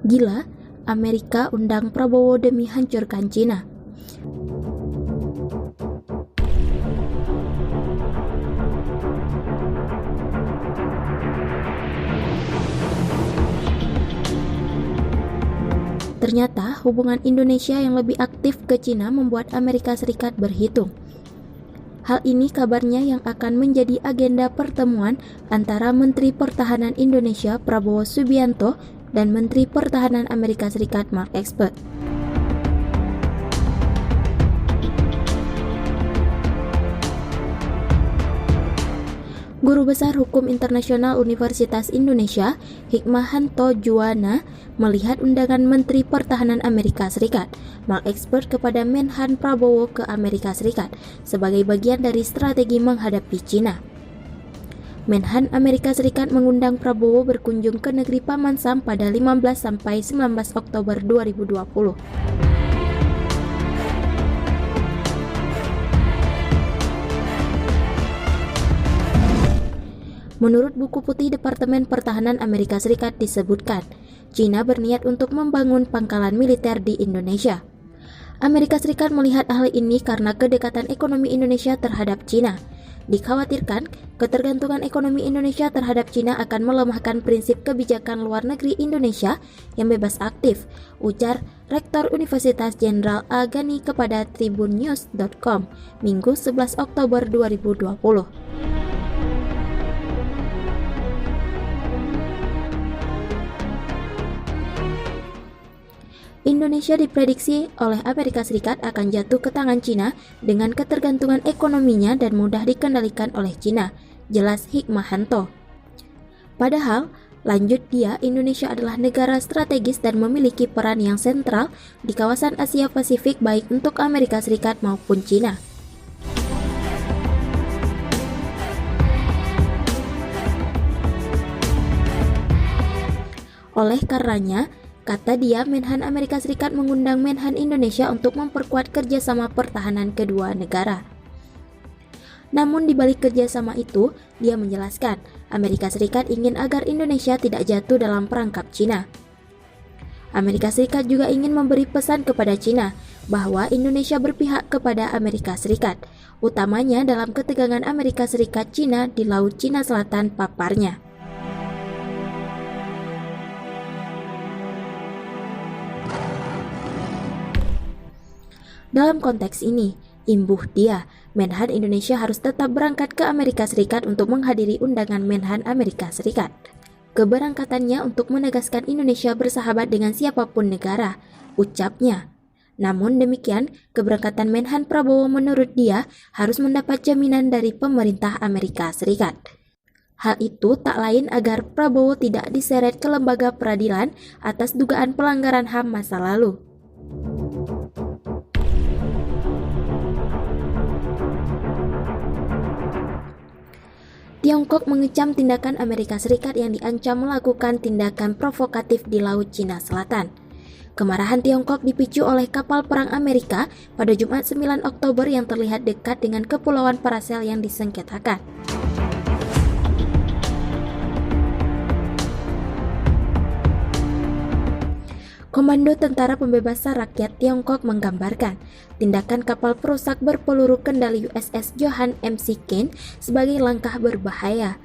Gila, Amerika undang Prabowo demi hancurkan Cina. Ternyata hubungan Indonesia yang lebih aktif ke Cina membuat Amerika Serikat berhitung. Hal ini kabarnya yang akan menjadi agenda pertemuan antara Menteri Pertahanan Indonesia Prabowo Subianto dan Menteri Pertahanan Amerika Serikat Mark Esper. Guru Besar Hukum Internasional Universitas Indonesia, Hikmahanto Juwana, melihat undangan Menteri Pertahanan Amerika Serikat, Mark Esper, kepada Menhan Prabowo ke Amerika Serikat sebagai bagian dari strategi menghadapi Cina. Menhan Amerika Serikat mengundang Prabowo berkunjung ke negeri Paman Sam pada 15 sampai 19 Oktober 2020. Menurut buku putih Departemen Pertahanan Amerika Serikat disebutkan, Cina berniat untuk membangun pangkalan militer di Indonesia. Amerika Serikat melihat hal ini karena kedekatan ekonomi Indonesia terhadap Cina. Dikhawatirkan, ketergantungan ekonomi Indonesia terhadap Cina akan melemahkan prinsip kebijakan luar negeri Indonesia yang bebas aktif, ujar Rektor Universitas Jenderal Agani kepada tribunnews.com, Minggu 11 Oktober 2020. Indonesia diprediksi oleh Amerika Serikat akan jatuh ke tangan Cina dengan ketergantungan ekonominya dan mudah dikendalikan oleh Cina, jelas Hikmahanto. Padahal, lanjut dia, Indonesia adalah negara strategis dan memiliki peran yang sentral di kawasan Asia Pasifik baik untuk Amerika Serikat maupun Cina. Oleh karenanya, kata dia, Menhan Amerika Serikat mengundang Menhan Indonesia untuk memperkuat kerjasama pertahanan kedua negara. Namun di balik kerjasama itu, dia menjelaskan, Amerika Serikat ingin agar Indonesia tidak jatuh dalam perangkap Cina. Amerika Serikat juga ingin memberi pesan kepada Cina bahwa Indonesia berpihak kepada Amerika Serikat, utamanya dalam ketegangan Amerika Serikat-Cina di Laut Cina Selatan paparnya. Dalam konteks ini, imbuh dia, Menhan Indonesia harus tetap berangkat ke Amerika Serikat untuk menghadiri undangan Menhan Amerika Serikat. Keberangkatannya untuk menegaskan Indonesia bersahabat dengan siapapun negara, ucapnya. Namun demikian, keberangkatan Menhan Prabowo menurut dia harus mendapat jaminan dari pemerintah Amerika Serikat. Hal itu tak lain agar Prabowo tidak diseret ke lembaga peradilan atas dugaan pelanggaran HAM masa lalu. Tiongkok mengecam tindakan Amerika Serikat yang diancam melakukan tindakan provokatif di Laut Cina Selatan. Kemarahan Tiongkok dipicu oleh kapal perang Amerika pada Jumat 9 Oktober yang terlihat dekat dengan Kepulauan Paracel yang disengketakan. Komando Tentara Pembebasan Rakyat Tiongkok menggambarkan tindakan kapal perusak berpeluru kendali USS Johan MC Kane sebagai langkah berbahaya.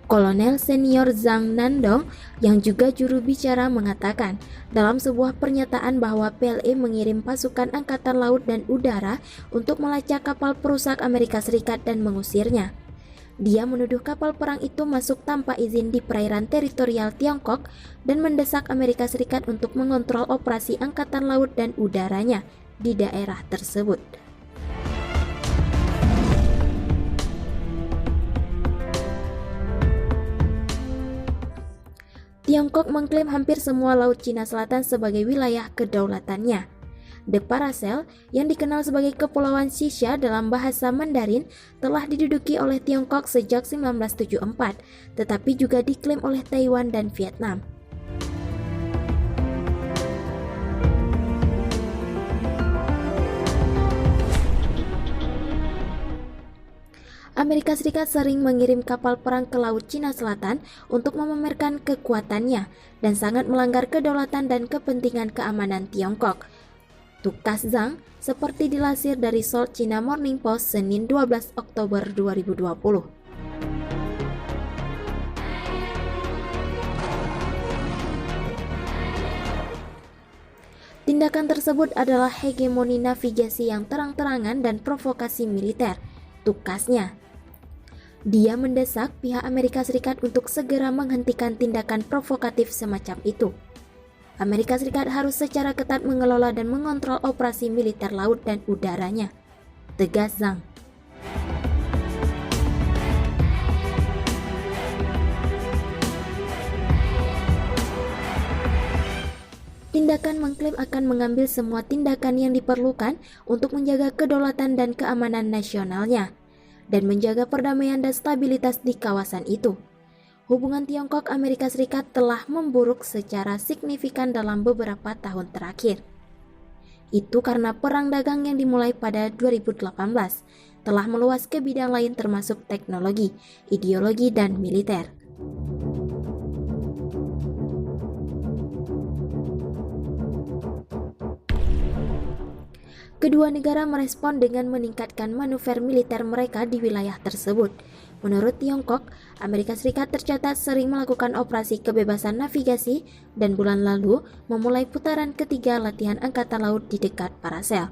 Kolonel senior Zhang Nandong yang juga juru bicara mengatakan dalam sebuah pernyataan bahwa PLA mengirim pasukan angkatan laut dan udara untuk melacak kapal perusak Amerika Serikat dan mengusirnya. Dia menuduh kapal perang itu masuk tanpa izin di perairan teritorial Tiongkok dan mendesak Amerika Serikat untuk mengontrol operasi angkatan laut dan udaranya di daerah tersebut. Tiongkok mengklaim hampir semua Laut Cina Selatan sebagai wilayah kedaulatannya. The Paracel, yang dikenal sebagai Kepulauan Xisha dalam bahasa Mandarin, telah diduduki oleh Tiongkok sejak 1974, tetapi juga diklaim oleh Taiwan dan Vietnam. Amerika Serikat sering mengirim kapal perang ke Laut Cina Selatan untuk memamerkan kekuatannya dan sangat melanggar kedaulatan dan kepentingan keamanan Tiongkok. Tukas Zhang, seperti dilansir dari South China Morning Post Senin 12 Oktober 2020. Tindakan tersebut adalah hegemoni navigasi yang terang-terangan dan provokasi militer, tukasnya. Dia mendesak pihak Amerika Serikat untuk segera menghentikan tindakan provokatif semacam itu. Amerika Serikat harus secara ketat mengelola dan mengontrol operasi militer laut dan udaranya, tegas Zhang. Tindakan mengklaim akan mengambil semua tindakan yang diperlukan untuk menjaga kedaulatan dan keamanan nasionalnya, dan menjaga perdamaian dan stabilitas di kawasan itu. Hubungan Tiongkok-Amerika Serikat telah memburuk secara signifikan dalam beberapa tahun terakhir. Itu karena perang dagang yang dimulai pada 2018 telah meluas ke bidang lain termasuk teknologi, ideologi, dan militer. Kedua negara merespon dengan meningkatkan manuver militer mereka di wilayah tersebut. Menurut Tiongkok, Amerika Serikat tercatat sering melakukan operasi kebebasan navigasi dan bulan lalu memulai putaran ketiga latihan angkatan laut di dekat Paracel.